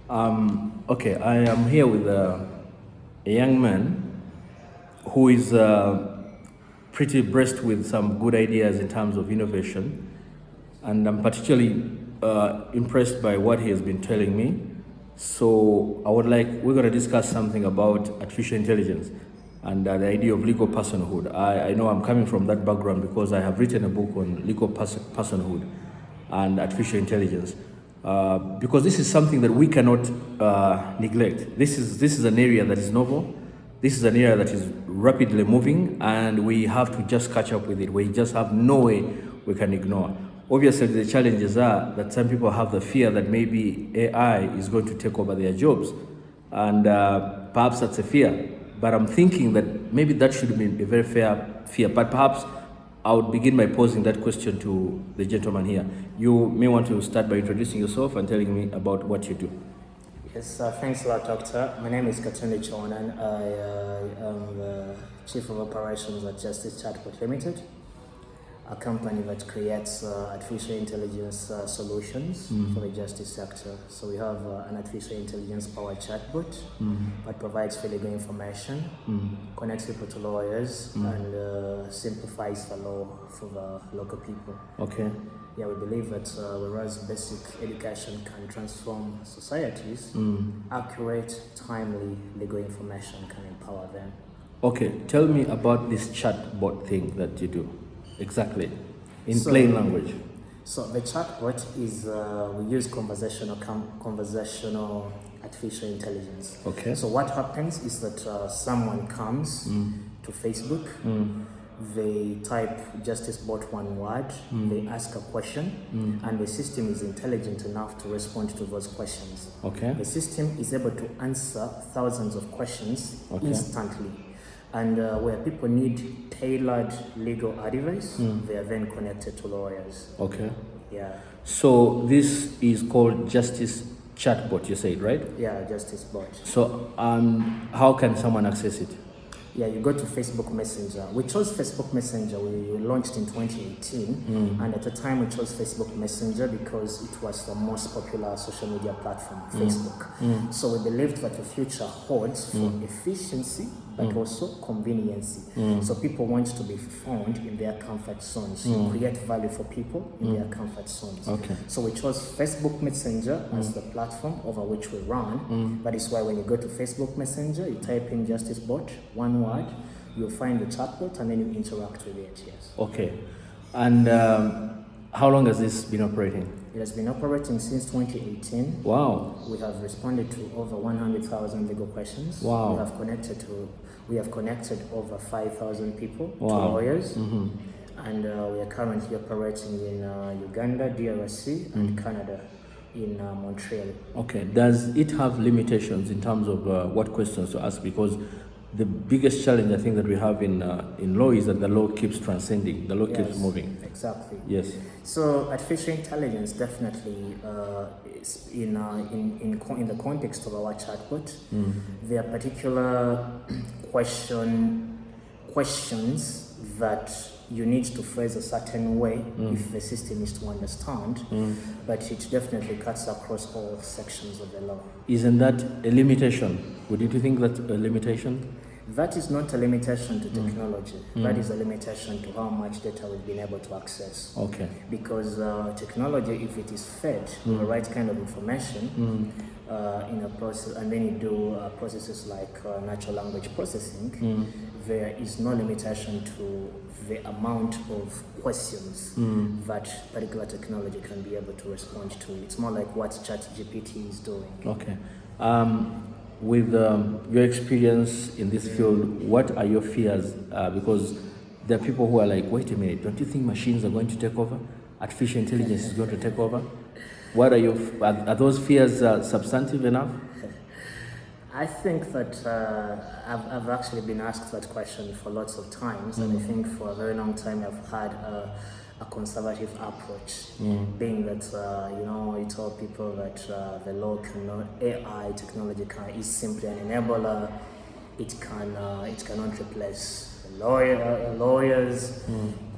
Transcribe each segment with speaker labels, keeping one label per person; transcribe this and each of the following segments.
Speaker 1: Okay, I am here with a young man who is pretty blessed with some good ideas in terms of innovation, and I'm particularly impressed by what he has been telling me. So we're going to discuss something about artificial intelligence and the idea of legal personhood. I know I'm coming from that background because I have written a book on legal personhood and artificial intelligence. Because this is something that we cannot neglect. This is an area that is novel. This is an area that is rapidly moving, and we have to just catch up with it. We just have no way we can ignore. Obviously, the challenges are that some people have the fear that maybe AI is going to take over their jobs, and perhaps that's a fear. But I'm thinking that maybe that should be a very fair fear. But perhaps I would begin by posing that question to the gentleman here. You may want to start by introducing yourself and telling me about what you do.
Speaker 2: Yes, thanks a lot, Doctor. My name is Katunde Chonan. I am the Chief of Operations at Justice Chatbot Limited, a company that creates artificial intelligence solutions for the justice sector. So we have an artificial intelligence powered chatbot that provides fully good information, connects people to lawyers, and simplifies the law for the local people.
Speaker 1: Okay.
Speaker 2: Yeah, we believe that whereas basic education can transform societies, accurate, timely legal information can empower them.
Speaker 1: Okay, tell me about this chatbot thing that you do. Exactly, in plain language.
Speaker 2: So the chatbot is we use conversational artificial intelligence.
Speaker 1: Okay.
Speaker 2: So what happens is that someone comes to Facebook, they type Justice Bot one word, they ask a question, and the system is intelligent enough to respond to those questions.
Speaker 1: Okay.
Speaker 2: The system is able to answer thousands of questions instantly. And where people need tailored legal advice, they are then connected to lawyers.
Speaker 1: Okay.
Speaker 2: Yeah.
Speaker 1: So this is called Justice Chatbot, you said, right?
Speaker 2: Yeah, Justice Bot.
Speaker 1: So how can someone access it?
Speaker 2: Yeah, you go to Facebook Messenger. We chose Facebook Messenger. We launched in 2018, and at the time we chose Facebook Messenger because it was the most popular social media platform, Facebook. So we believed that the future holds for efficiency, but also convenience. So people want to be found in their comfort zones. You create value for people in their comfort zones.
Speaker 1: Okay.
Speaker 2: So we chose Facebook Messenger as the platform over which we run. That is why when you go to Facebook Messenger, you type in Justice Bot, one word, you'll find the chatbot, and then you interact with it. Yes.
Speaker 1: Okay. And how long has this been operating?
Speaker 2: It has been operating since 2018.
Speaker 1: Wow.
Speaker 2: We have responded to over 100,000 legal questions.
Speaker 1: Wow.
Speaker 2: We have connected over 5,000 people to
Speaker 1: Wow.
Speaker 2: lawyers. And we are currently operating in Uganda, DRC, and Canada, in Montreal.
Speaker 1: Okay. Does it have limitations in terms of what questions to ask? Because the biggest challenge I think that we have in law is that the law keeps transcending, the law keeps moving.
Speaker 2: Exactly.
Speaker 1: Yes.
Speaker 2: So artificial intelligence definitely is in the context of our chatbot. There are particular questions that you need to phrase a certain way if the system is to understand, but it definitely cuts across all sections of the law.
Speaker 1: Isn't that a limitation? Wouldn't you think that's a limitation?
Speaker 2: That is not a limitation to technology. That is a limitation to how much data we've been able to access.
Speaker 1: Okay.
Speaker 2: Because technology, if it is fed with the right kind of information in a process, and then you do processes like natural language processing, there is no limitation to the amount of questions that particular technology can be able to respond to. It's more like what ChatGPT is doing.
Speaker 1: Okay. With your experience in this field, what are your fears? Because there are people who are like, wait a minute, don't you think machines are going to take over? Artificial intelligence is going to take over? What are those fears substantive enough?
Speaker 2: I think that I've actually been asked that question for lots of times, and I think for a very long time I've had a conservative approach, being that you tell people that the law cannot, AI technology is simply an enabler. It cannot replace lawyers.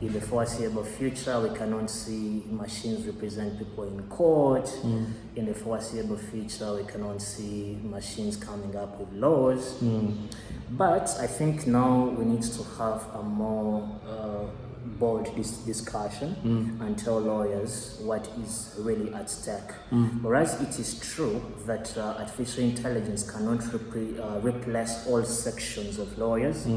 Speaker 2: In the foreseeable future, we cannot see machines represent people in court. In the foreseeable future, we cannot see machines coming up with laws. But I think now we need to have a more bold discussion and tell lawyers what is really at stake. Whereas it is true that artificial intelligence cannot replace all sections of lawyers,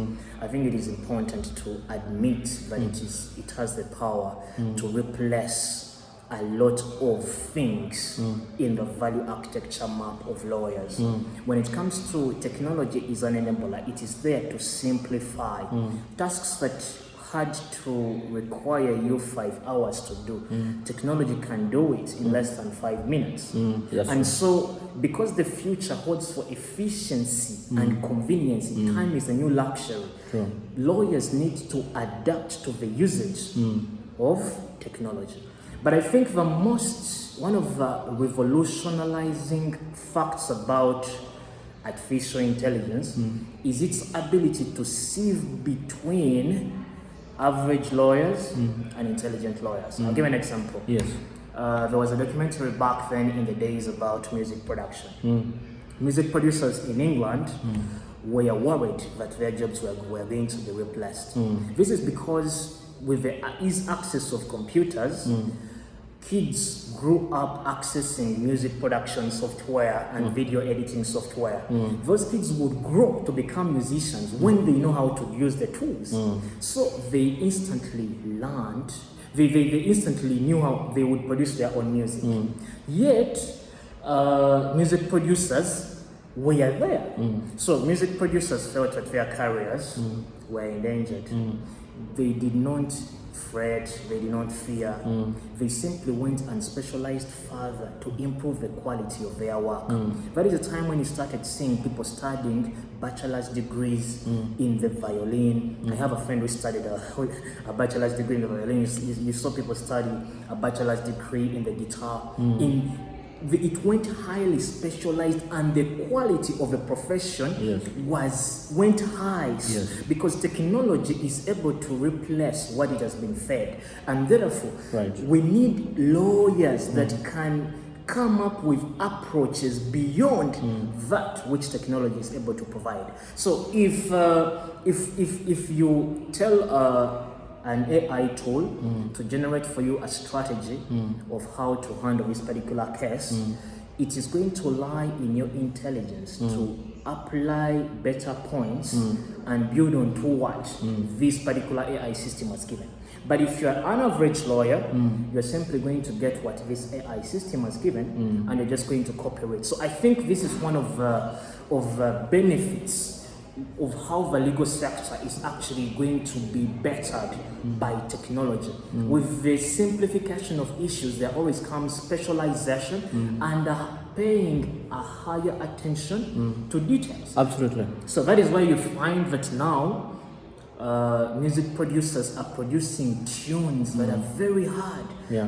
Speaker 2: I think it is important to admit that it has the power to replace a lot of things in the value architecture map of lawyers. When it comes to technology, is an enabler. It is there to simplify tasks that had to require you 5 hours to do. Technology can do it in less than 5 minutes. And so, because the future holds for efficiency and convenience, time is a new luxury. Lawyers need to adapt to the usage of technology. But I think one of the revolutionizing facts about artificial intelligence is its ability to sieve between average lawyers and intelligent lawyers. I'll give an example.
Speaker 1: Yes.
Speaker 2: There was a documentary back then in the days about music production. Music producers in England were worried that their jobs were going to be replaced. This is because with the easy access of computers, kids grew up accessing music production software and video editing software. Those kids would grow to become musicians when they know how to use the tools. So they instantly learned, they instantly knew how they would produce their own music. Yet, music producers were there. So music producers felt that their careers were endangered. They did not fret, they did not fear. They simply went and specialized further to improve the quality of their work. That is a time when you started seeing people studying bachelor's degrees in the violin. I have a friend who studied a bachelor's degree in the violin. You saw people study a bachelor's degree in the guitar. It went highly specialized, and the quality of the profession went high because technology is able to replace what it has been fed, and therefore we need lawyers that can come up with approaches beyond that which technology is able to provide. So if you tell an AI tool to generate for you a strategy of how to handle this particular case, it is going to lie in your intelligence to apply better points and build on to what this particular AI system has given. But if you're an average lawyer, you're simply going to get what this AI system has given, and you're just going to copy it. So I think this is one of the benefits of how the legal sector is actually going to be bettered by technology. With the simplification of issues, there always comes specialization and paying a higher attention to details.
Speaker 1: Absolutely.
Speaker 2: So that is why you find that now music producers are producing tunes that are very hard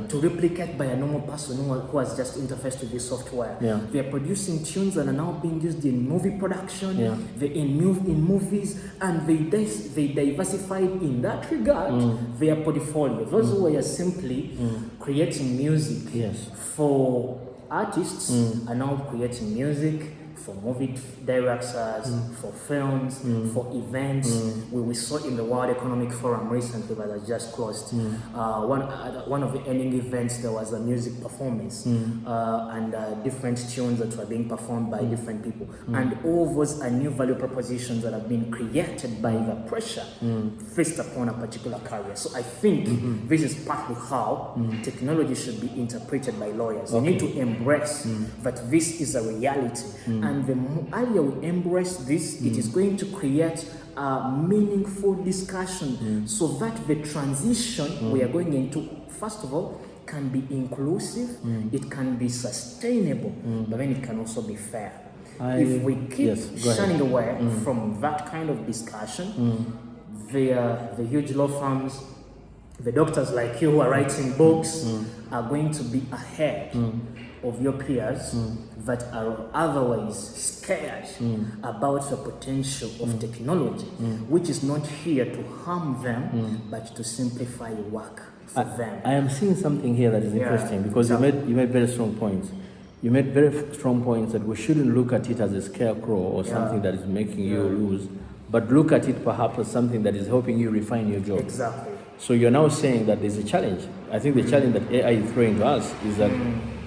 Speaker 2: to replicate by a normal person who has just interfaced with this software. They are producing tunes that are now being used in movie production, in movies, and they diversified in that regard their portfolio. Those who are simply creating music for artists are now creating music for movie directors, for films, for events. We saw in the World Economic Forum recently that has just closed. One of the ending events, there was a music performance and different tunes that were being performed by different people. And all those are new value propositions that have been created by the pressure faced upon a particular career. So I think this is partly how technology should be interpreted by lawyers. We need to embrace that this is a reality. And the earlier we embrace this, it is going to create a meaningful discussion so that the transition we are going into, first of all, can be inclusive, it can be sustainable, but then it can also be fair. If we keep shunning away from that kind of discussion, the huge law firms, the doctors like you who are writing books are going to be ahead of your peers that are otherwise scared about the potential of technology, which is not here to harm them, but to simplify work for them.
Speaker 1: I am seeing something here that is interesting, because you made very strong points. You made very strong points that we shouldn't look at it as a scarecrow or something that is making you lose, but look at it perhaps as something that is helping you refine your job.
Speaker 2: Exactly.
Speaker 1: So you're now saying that there's a challenge. I think the challenge that AI is throwing to us is that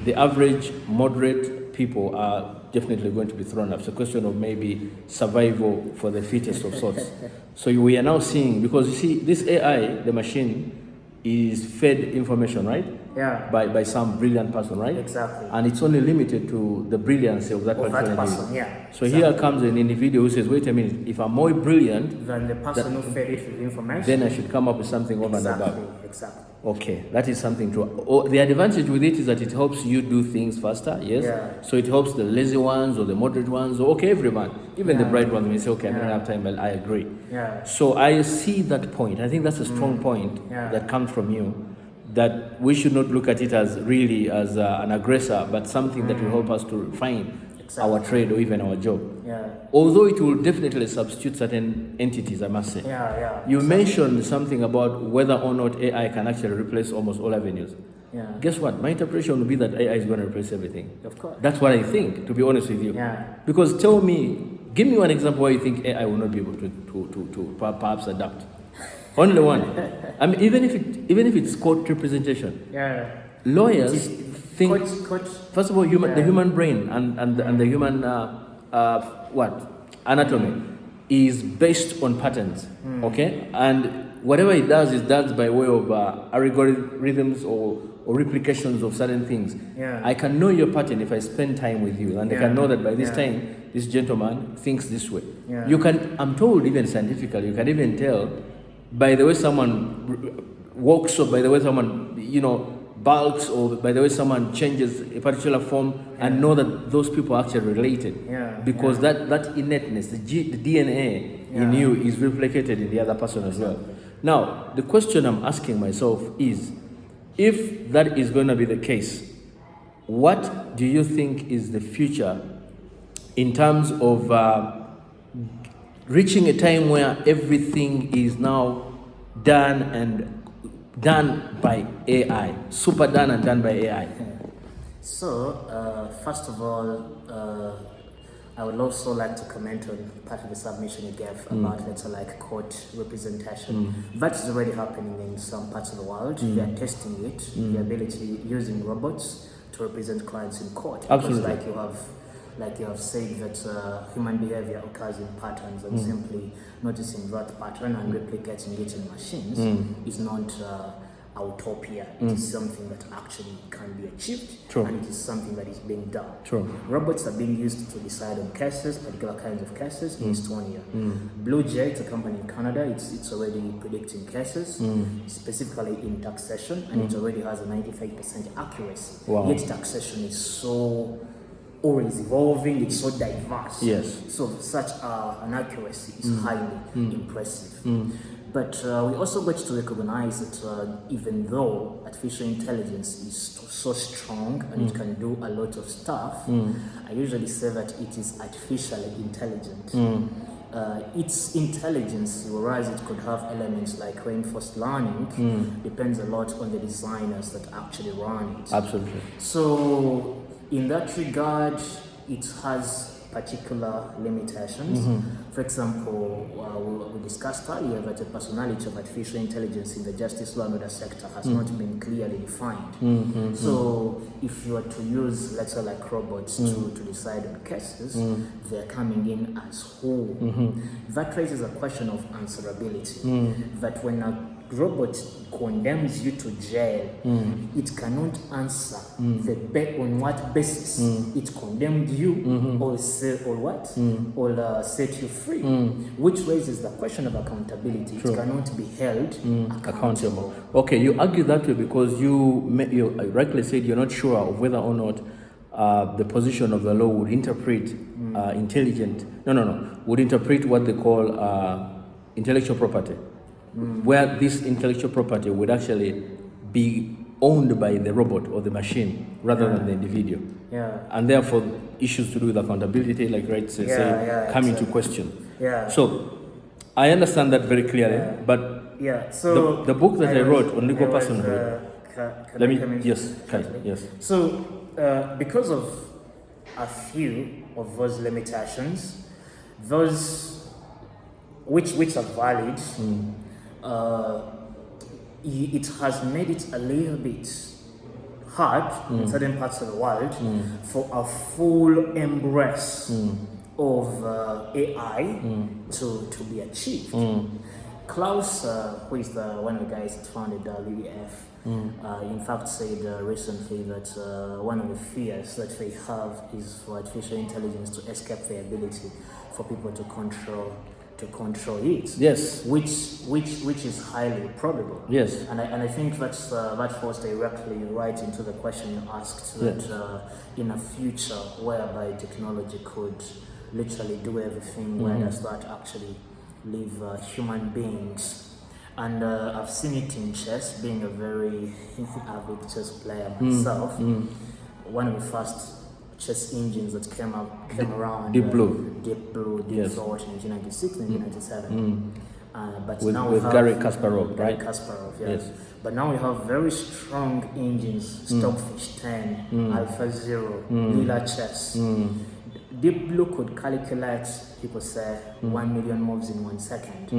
Speaker 1: the average, moderate people are definitely going to be thrown up. It's a question of maybe survival for the fittest of sorts. So we are now seeing, because you see, this AI, the machine, is fed information, right?
Speaker 2: Yeah.
Speaker 1: By some brilliant person, right?
Speaker 2: Exactly.
Speaker 1: And it's only limited to the brilliance of that particular
Speaker 2: person.
Speaker 1: Yeah. So here comes an individual who says, wait a minute, if I'm more brilliant
Speaker 2: than the person who fed it with information,
Speaker 1: then I should come up with something over and above.
Speaker 2: Exactly.
Speaker 1: Okay, that is something true. The advantage with it is that it helps you do things faster, yes?
Speaker 2: Yeah.
Speaker 1: So it helps the lazy ones or the moderate ones, or okay, everyone. Even the bright ones, when you say, okay, I don't have time, but I agree.
Speaker 2: Yeah.
Speaker 1: So I see that point. I think that's a strong point that comes from you, that we should not look at it as really as an aggressor, but something that will help us to refine our trade or even our job.
Speaker 2: Yeah.
Speaker 1: Although it will definitely substitute certain entities, I must say. You mentioned something about whether or not AI can actually replace almost all avenues.
Speaker 2: Yeah.
Speaker 1: Guess what? My interpretation would be that AI is going to replace everything.
Speaker 2: Of course.
Speaker 1: That's what I think, to be honest with you.
Speaker 2: Yeah.
Speaker 1: Because give me one example where you think AI will not be able to perhaps adapt. Only one. I mean, even if it's court representation.
Speaker 2: Yeah.
Speaker 1: Lawyers think, first of all, the human brain and the human anatomy is based on patterns, okay? And whatever it does is done by way of algorithms or replications of certain things.
Speaker 2: Yeah.
Speaker 1: I can know your pattern if I spend time with you, and I can know that by this time this gentleman thinks this way.
Speaker 2: Yeah.
Speaker 1: You can, I'm told, even scientifically, you can even tell by the way someone walks, or by the way someone bulks, or by the way someone changes a particular form, and know that those people are actually related. Because that innateness, the DNA in you is replicated in the other person as well. Now, the question I'm asking myself is, if that is going to be the case, what do you think is the future in terms of reaching a time where everything is now done by AI, super done and done by AI?
Speaker 2: So, first of all, I would also like to comment on part of the submission you gave about, let's say, like court representation. That is already happening in some parts of the world. They are testing it, the ability using robots to represent clients in court.
Speaker 1: Absolutely.
Speaker 2: Because like you have said that human behavior occurs in patterns, and simply noticing that pattern and replicating it in machines is not a utopia. It is something that actually can be achieved.
Speaker 1: True.
Speaker 2: And it is something that is being done.
Speaker 1: True.
Speaker 2: Robots are being used to decide on cases, particular kinds of cases in Estonia. Blue Jay, it's a company in Canada, it's already predicting cases, specifically in taxation, and it already has a 95% accuracy.
Speaker 1: Wow.
Speaker 2: Yet taxation is so always evolving, it's so diverse.
Speaker 1: Yes.
Speaker 2: So such an accuracy is highly impressive. But we also got to recognize that even though artificial intelligence is so strong and it can do a lot of stuff, I usually say that it is artificially intelligent. Its intelligence, whereas it could have elements like reinforced learning, depends a lot on the designers that actually run it.
Speaker 1: Absolutely.
Speaker 2: So in that regard, it has particular limitations. For example, we discussed earlier that the personality of artificial intelligence in the justice law and order sector has not been clearly defined. So if you are to use, let's say, like robots to decide on cases, they're coming in as whole. That raises a question of answerability. That when a robot condemns you to jail, it cannot answer on what basis it condemned you, or set you free, which raises the question of accountability. It cannot be held accountable.
Speaker 1: Okay, you argue that way because you rightly said you're not sure of whether or not the position of the law would interpret would interpret what they call intellectual property. Where this intellectual property would actually be owned by the robot or the machine rather than the individual.
Speaker 2: Yeah.
Speaker 1: And therefore, issues to do with accountability, like come into question.
Speaker 2: Yeah.
Speaker 1: So, I understand that very clearly, but
Speaker 2: so
Speaker 1: the book that I wrote on legal personhood.
Speaker 2: Yes.
Speaker 1: So,
Speaker 2: because of a few of those limitations, those which are valid, it has made it a little bit hard in certain parts of the world for a full embrace of AI to be achieved. Klaus, who is one of the guys that founded WEF, in fact said recently that one of the fears that they have is for artificial intelligence to escape the ability for people to control it.
Speaker 1: Yes.
Speaker 2: Which is highly probable.
Speaker 1: Yes.
Speaker 2: And I think that falls directly right into the question you asked, that in a future whereby technology could literally do everything, where does that actually leave human beings? And I've seen it in chess, being a very avid chess player myself. One of the first chess engines that came around,
Speaker 1: Deep Blue,
Speaker 2: Thought in 1996, 1997. But
Speaker 1: with,
Speaker 2: now
Speaker 1: with
Speaker 2: we have
Speaker 1: Garry Kasparov, right?
Speaker 2: Kasparov, yeah.
Speaker 1: Yes.
Speaker 2: But now we have very strong engines: Stockfish 10, AlphaZero, Lila Chess. Deep Blue could calculate, people say, 1 million moves in 1 second.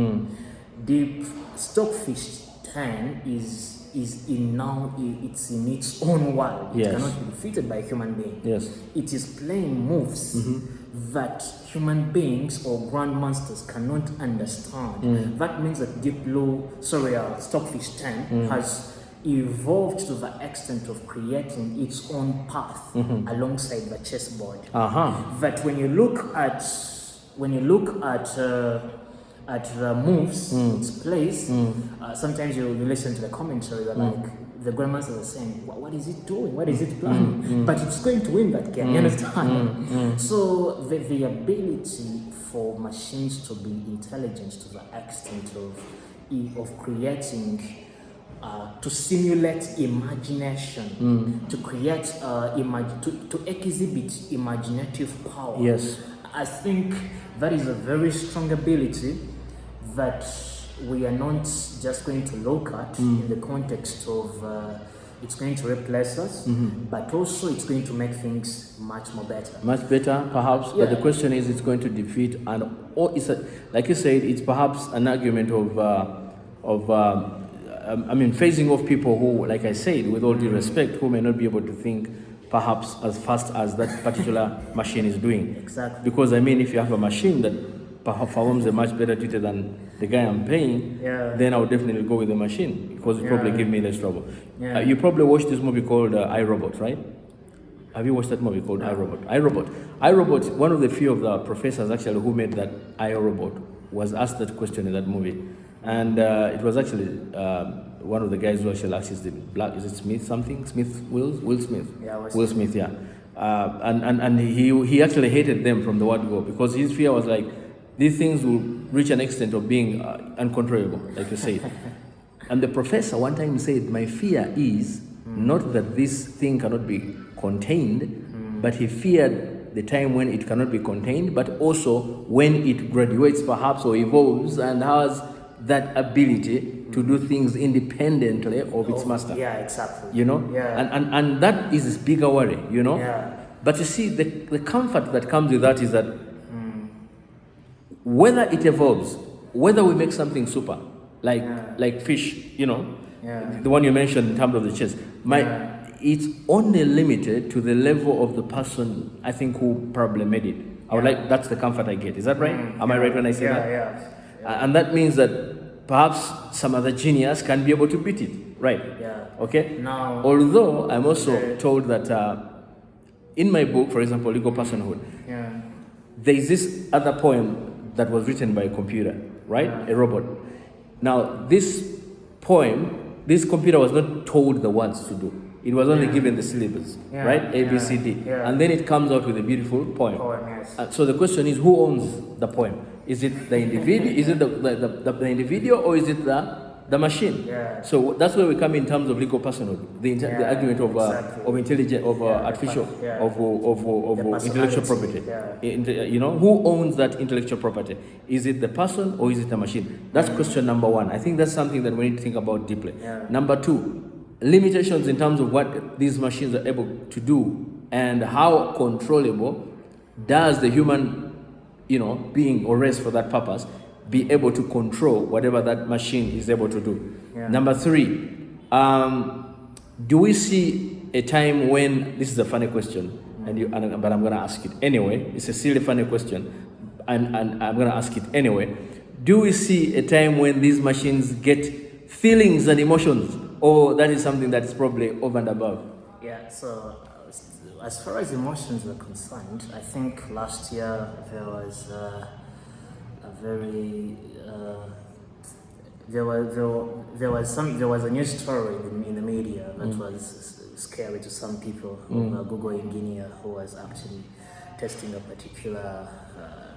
Speaker 2: Deep Stockfish 10 is in now, it's in its own world. It cannot be defeated by a human being.
Speaker 1: Yes.
Speaker 2: It is playing moves that human beings or grandmasters cannot understand. That means that Stockfish 10 has evolved to the extent of creating its own path alongside the chessboard. That when you look at the moves its plays, sometimes you listen to the commentary, like the grandmasters are saying, what is it doing? What is it planning? But it's going to win that game, you understand? So the ability for machines to be intelligent to the extent of creating, to simulate imagination, to create, to exhibit imaginative power.
Speaker 1: Yes.
Speaker 2: I think that is a very strong ability that we are not just going to look at in the context of it's going to replace us, but also it's going to make things much more better. Much better,
Speaker 1: perhaps, but the question is, it's going to defeat, or like you said, it's perhaps an argument of phasing off people who, like I said, with all due respect, who may not be able to think perhaps as fast as that particular machine is doing.
Speaker 2: Exactly.
Speaker 1: Because if you have a machine that performs a much better duty than the guy I'm paying, then I would definitely go with the machine, because it probably give me less trouble. You probably watched this movie called iRobot, right? Have you watched that movie called iRobot? iRobot, one of the few of the professors actually who made that iRobot was asked that question in that movie. And it was actually one of the guys who actually asked, is it Smith something? Will Smith?
Speaker 2: Yeah,
Speaker 1: Will Smith, yeah. And he actually hated them from the word go, because his fear was like, these things will reach an extent of being uncontrollable, like you said. And the professor one time said, my fear is not that this thing cannot be contained, but he feared the time when it cannot be contained, but also when it graduates perhaps or evolves and has that ability to do things independently of its master.
Speaker 2: Yeah, exactly.
Speaker 1: And that is his bigger worry, But you see, the comfort that comes with that is that whether it evolves, whether we make something super, like fish, the one you mentioned in terms of the chess, it's only limited to the level of the person, I think, who probably made it. That's the comfort I get. Is that right? Am I right when I say that?
Speaker 2: Yeah.
Speaker 1: And that means that perhaps some other genius can be able to beat it, right?
Speaker 2: Yeah.
Speaker 1: Okay?
Speaker 2: Now,
Speaker 1: although I'm also told that in my book, for example, Legal Personhood, there is this other poem that was written by a computer, right? A robot. Now, this poem, this computer was not told the words to do. It was only given the syllables, right? A, B, C, D. And then it comes out with a beautiful poem. So the question is, who owns the poem? Is it the individual? Is it the individual, or is it the the machine.
Speaker 2: Yeah.
Speaker 1: So that's where we come in terms of legal personhood, the argument of
Speaker 2: exactly.
Speaker 1: of intelligent, of artificial, of intellectual property. Who owns that intellectual property? Is it the person or is it the machine? That's question number one. I think that's something that we need to think about deeply.
Speaker 2: Yeah.
Speaker 1: Number two, limitations in terms of what these machines are able to do and how controllable does the human, being or race for that purpose be able to control whatever that machine is able to do.
Speaker 2: Yeah.
Speaker 1: Number three, do we see a time when, this is a funny question, but I'm going to ask it anyway. It's a silly funny question, and I'm going to ask it anyway. Do we see a time when these machines get feelings and emotions, or that is something that's probably over and above?
Speaker 2: Yeah, so as far as emotions are concerned, I think last year there was there was a news story in the media that was scary to some people of a Google engineer who was actually testing a particular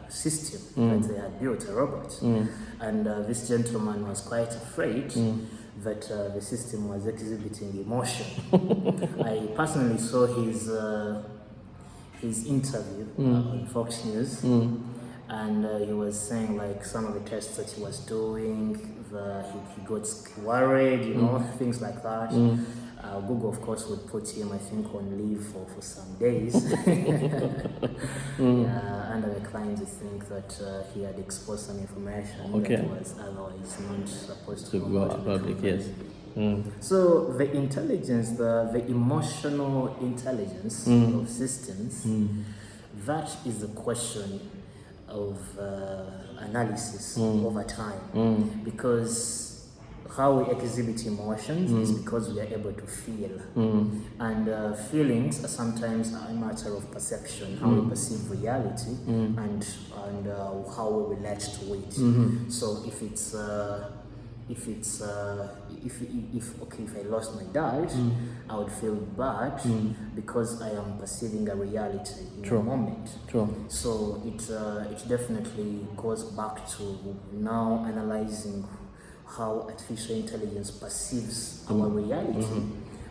Speaker 2: system that they had built, a robot, and this gentleman was quite afraid that the system was exhibiting emotion. I personally saw his interview on Fox News, and he was saying like some of the tests that he was doing, he got worried, things like that. Google, of course, would put him, I think, on leave for some days. Under the claims, I think that he had exposed some information that was otherwise not supposed to go out public. Yes. So the intelligence, the emotional intelligence of systems, that is a question of analysis over time, because how we exhibit emotions is because we are able to feel, and feelings are sometimes a matter of perception, how we perceive reality, and how we relate to it. So if I lost my dad, I would feel bad because I am perceiving a reality in a moment. So it definitely goes back to now analyzing how artificial intelligence perceives our reality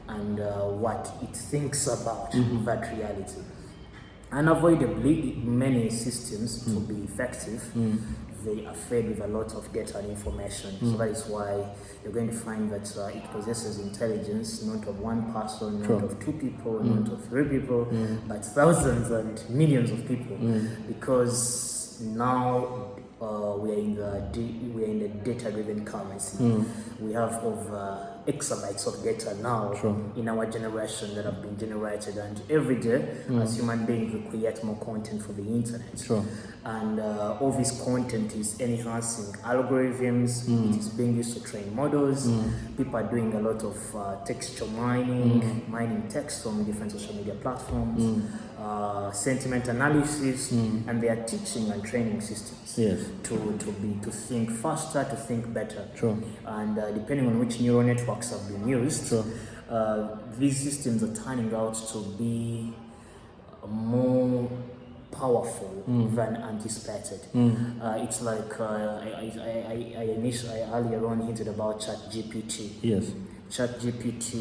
Speaker 2: and what it thinks about that reality. Unavoidably, many systems, to be effective, they are fed with a lot of data and information. So that is why you're going to find that it possesses intelligence, not of one person, not of two people, not of three people, but thousands and millions of people. Because now we are in the data-driven currency. We have over exabytes of data now in our generation that have been generated, and every day as human beings we create more content for the internet. And all this content is enhancing algorithms, it is being used to train models. People are doing a lot of textual mining text from different social media platforms, sentiment analysis, and they are teaching and training systems to think faster, to think better. And depending on which neural networks have been used, these systems are turning out to be more powerful than anticipated. It's like I earlier on hinted about ChatGPT. Yes. ChatGPT,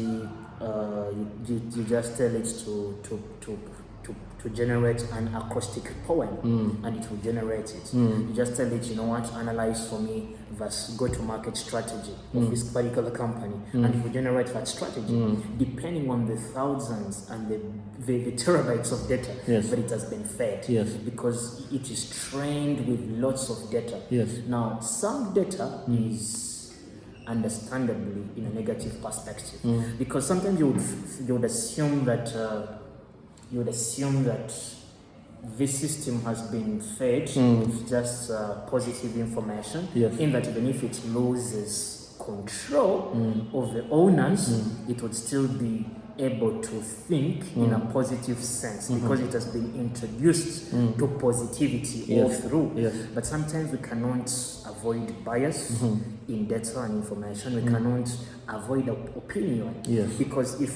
Speaker 2: you just tell it to generate an acoustic poem, and it will generate it. You just tell it, analyze for me this go-to-market strategy of this particular company, and it will generate that strategy, depending on the thousands and the terabytes of data that it has been fed, because it is trained with lots of data. Now, some data is understandably in a negative perspective, because sometimes you would assume that this system has been fed with just positive information, in that even if it loses control of the owners, it would still be able to think in a positive sense, because it has been introduced to positivity all through. But sometimes we cannot avoid bias in data and information. We cannot avoid opinion, because if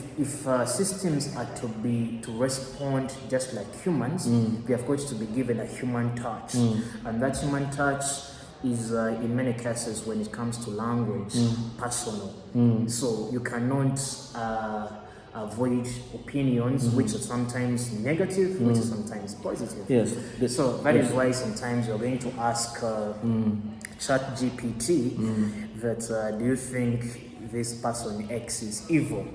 Speaker 2: systems are to respond just like humans, we have got to be given a human touch, and that human touch is in many cases when it comes to language personal. So you cannot avoid opinions which are sometimes negative, which are sometimes positive.
Speaker 1: Yes.
Speaker 2: So that is why sometimes you're going to ask ChatGPT that do you think this person X is evil?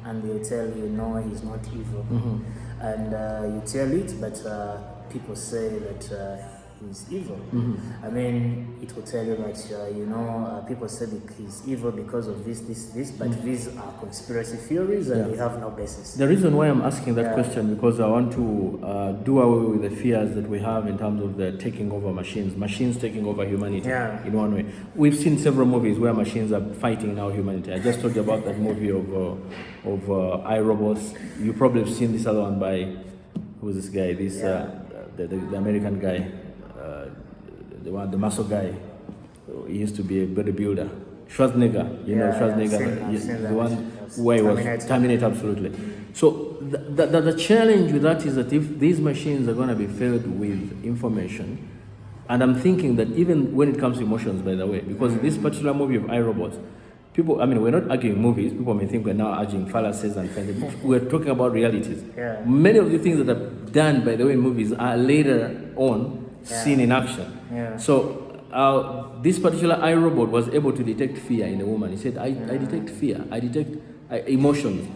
Speaker 2: And they'll tell you no, he's not evil. And you tell it, but people say that he's evil. I mean, it will tell you that people say that he's evil because of this, but these are conspiracy theories and they have no basis.
Speaker 1: The reason why I'm asking that question, because I want to do away with the fears that we have in terms of the taking over machines taking over humanity in one way. We've seen several movies where machines are fighting now humanity. I just told you about that movie of iRobots. You probably have seen this other one by, who's this guy? The American guy. The muscle guy, he used to be a bodybuilder. Schwarzenegger, Schwarzenegger, the one where he was Terminator, absolutely. So the challenge with that is that if these machines are going to be filled with information, and I'm thinking that even when it comes to emotions, by the way, because this particular movie of iRobots, people, I mean, we're not arguing movies. People may think we're now arguing fallacies and things. We're talking about realities. Many of the things that are done, by the way, in movies are later on seen in action. So this particular iRobot was able to detect fear in a woman. He said, I detect fear, I detect emotions.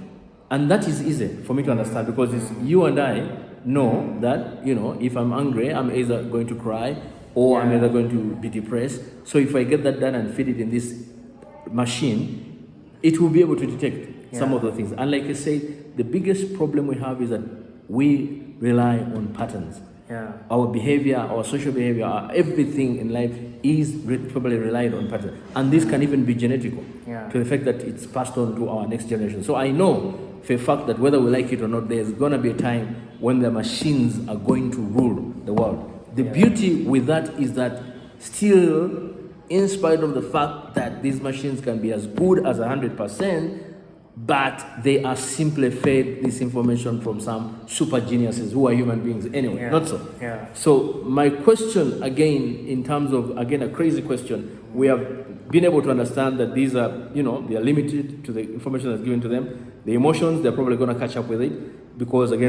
Speaker 1: And that is easy for me to understand, because it's you and I know that, if I'm angry, I'm either going to cry or I'm either going to be depressed. So if I get that done and feed it in this machine, it will be able to detect some of the things. And like I said, the biggest problem we have is that we rely on patterns. Our behavior, our social behavior, everything in life is probably relied on patterns. And this can even be genetical to the fact that it's passed on to our next generation. So I know for a fact that whether we like it or not, there's going to be a time when the machines are going to rule the world. The beauty with that is that still, in spite of the fact that these machines can be as good as 100%, but they are simply fed this information from some super geniuses who are human beings anyway, not so. So my question, again, in terms of, again, a crazy question, we have been able to understand that these are, they are limited to the information that's given to them. The emotions, they're probably going to catch up with it, because again,